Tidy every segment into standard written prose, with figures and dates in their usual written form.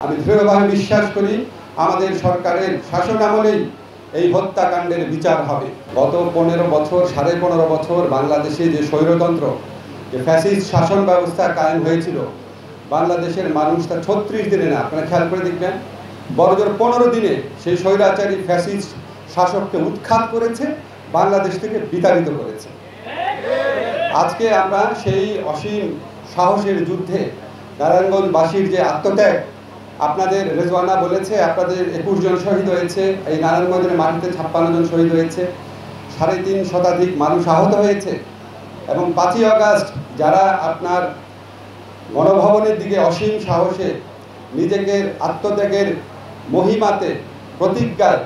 আমি দৃঢ়ভাবে বিশ্বাস করি আমাদের সরকারের শাসনামলেই এই হত্যাকাণ্ডের বিচার হবে। গত 15 বছর 15.5 বছর বাংলাদেশে যে স্বৈরতন্ত্র যে ফ্যাসিস্ট শাসন ব্যবস্থা কায়েম হয়েছিল, বাংলাদেশের মানুষ তা 36 দিনে না, আপনারা খেয়াল করে দেখবেন, বড়জোর 15 দিনে সেই স্বৈরাচারী ফ্যাসিস্ট শাসককে উৎখাত করেছে, বাংলাদেশ থেকে বিতাড়িত করেছে। আজকে আমরা সেই অসীম সাহসের যুদ্ধে নারায়ণগঞ্জবাসীর যে আত্মত্যাগ, আপনাদের রেজওয়ানা বলেছে আপনাদের 21 জন শহীদ হয়েছে, এই নারায়ণগঞ্জের মাটিতে 56 জন শহীদ হয়েছে, 3.5 শতাধিক মানুষ আহত হয়েছে। এবং 5ই আগস্ট যারা আপনার গণভবনের দিকে অসীম সাহসে নিজেকে আত্মত্যাগের মহিমাতে প্রতিজ্ঞায়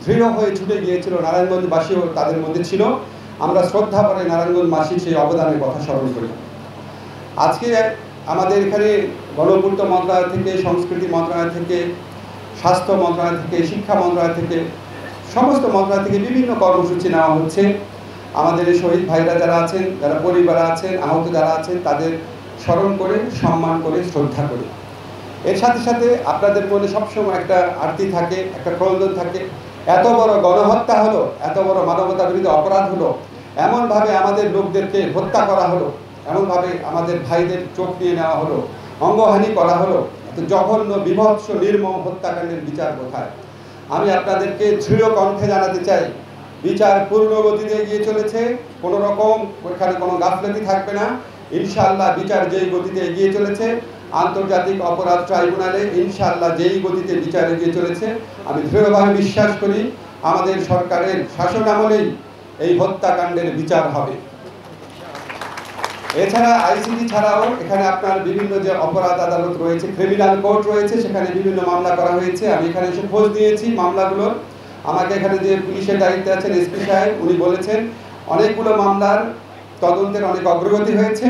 দৃঢ় হয়ে ছুটে গিয়েছিল, নারায়ণগঞ্জবাসীও তাদের মধ্যে ছিল। আমরা শ্রদ্ধা করে নারায়ণগঞ্জবাসীর সেই অবদানের কথা স্মরণ করি। আজকে আমাদের এখানে গণপূর্ত মন্ত্রণালয় থেকে, সংস্কৃতি মন্ত্রণালয় থেকে, স্বাস্থ্য মন্ত্রণালয় থেকে, শিক্ষা মন্ত্রণালয় থেকে, সমস্ত মন্ত্রণালয় থেকে বিভিন্ন কর্মসূচি নেওয়া হচ্ছে। আমাদের এই শহীদ ভাইরা যারা আছেন, যারা পরিবার আছেন, আহত যারা আছেন, তাদের স্মরণ করে, সম্মান করে, শ্রদ্ধা করে। এর সাথে সাথে আপনাদের মনে সবসময় একটা আরতি থাকে, একটা প্রয়োজন থাকে। এত বড় গণহত্যা হলো, এত বড় মানবতা বিরোধী অপরাধ হলো, এমনভাবে আমাদের লোকদেরকে হত্যা করা হলো, এমনভাবে আমাদের ভাইদের চোখ নিয়ে নেওয়া হলো, অঙ্গহানি করা হলো, এত জঘন্য বিভৎস নির্মম হত্যাকাণ্ডের বিচার কোথায়? আমি আপনাদেরকে দৃঢ় কণ্ঠে জানাতে চাই, বিচার পূর্ণ গতিতে এগিয়ে চলেছে। কোনো রকম ওখানে কোনো গাফলতি থাকবে না। ইনশাআল্লাহ বিচার যেই গতিতে এগিয়ে চলেছে, আন্তর্জাতিক অপরাধ ট্রাইব্যুনালে ইনশাআল্লাহ যেই গতিতে বিচার এগিয়ে চলেছে, আমি দৃঢ়ভাবে বিশ্বাস করি আমাদের সরকারের শাসনামলেই এই হত্যাকাণ্ডের বিচার হবে। এছাড়া আইসিটি ছাড়াও এখানে আপনার বিভিন্ন যে অপরাধ আদালত রয়েছে, ক্রিমিনাল কোর্ট রয়েছে, সেখানে বিভিন্ন মামলা করা হয়েছে। আমি এখানে এসে খোঁজ দিয়েছি মামলাগুলোর। আমাকে এখানে যে পুলিশের দায়িত্বে আছেন এসপি সাহেব, উনি বলেছেন অনেকগুলো মামলার তদন্তের অনেক অগ্রগতি হয়েছে।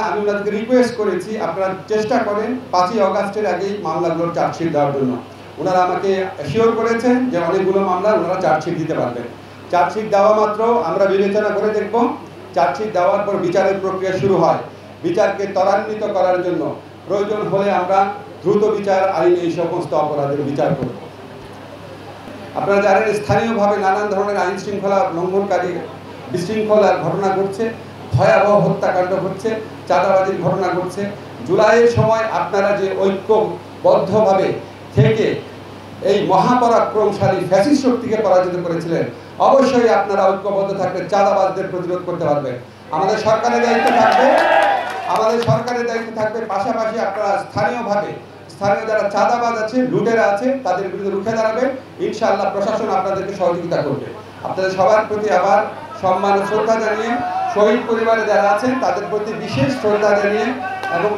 আমি ওনাদেরকে রিকোয়েস্ট করেছি আপনারা চেষ্টা করেন 5ই আগস্টের আগেই মামলাগুলোর চার্জশিট দেওয়ার জন্য। ওনারা আমাকে অ্যাসিওর করেছেন যে অনেকগুলো মামলা ওনারা চার্জশিট দিতে পারবেন। চার্জশিট দেওয়া মাত্র আমরা বিবেচনা করে দেখব। চার্জশিট দেওয়ার পর বিচারের প্রক্রিয়া শুরু হয়। বিচারকে ত্বরান্বিত করার জন্য প্রয়োজন হলে আমরা দ্রুত বিচার আইনে এই সমস্ত অপরাধের বিচার করব। আপনারা জানেন স্থানীয়ভাবে নানান ধরনের আইন শৃঙ্খলা লঙ্ঘনকারী বিশৃঙ্খলার ঘটনা ঘটছে, ভয়াবহ হত্যাকাণ্ড ঘটছে, চাঁদাবাজির ঘটনা ঘটছে। জুলাইয়ের সময় আপনারা যে ঐক্যবদ্ধভাবে থেকে এই মহাপরাক্রমশালী ফ্যাসিস্ট শক্তিকে পরাজিত করেছিলেন, অবশ্যই আপনারা ঐক্যবদ্ধ থাকলে চাঁদাবাজদের প্রতিরোধ করতে পারবেন। আমাদের সরকারের দায়িত্ব থাকবে, পাশাপাশি আপনারা স্থানীয় যারা চাঁদাবাজ আছে, লুটেরা আছে, তাদের বিরুদ্ধে রুখে দাঁড়াবেন। ইনশাআল্লাহ প্রশাসন আপনাদেরকে সহযোগিতা করবে। আপনাদের সবার প্রতি আবার সম্মান ও শ্রদ্ধা জানিয়ে, শহীদ পরিবারে যারা আছেন তাদের প্রতি বিশেষ শ্রদ্ধা জানিয়ে এবং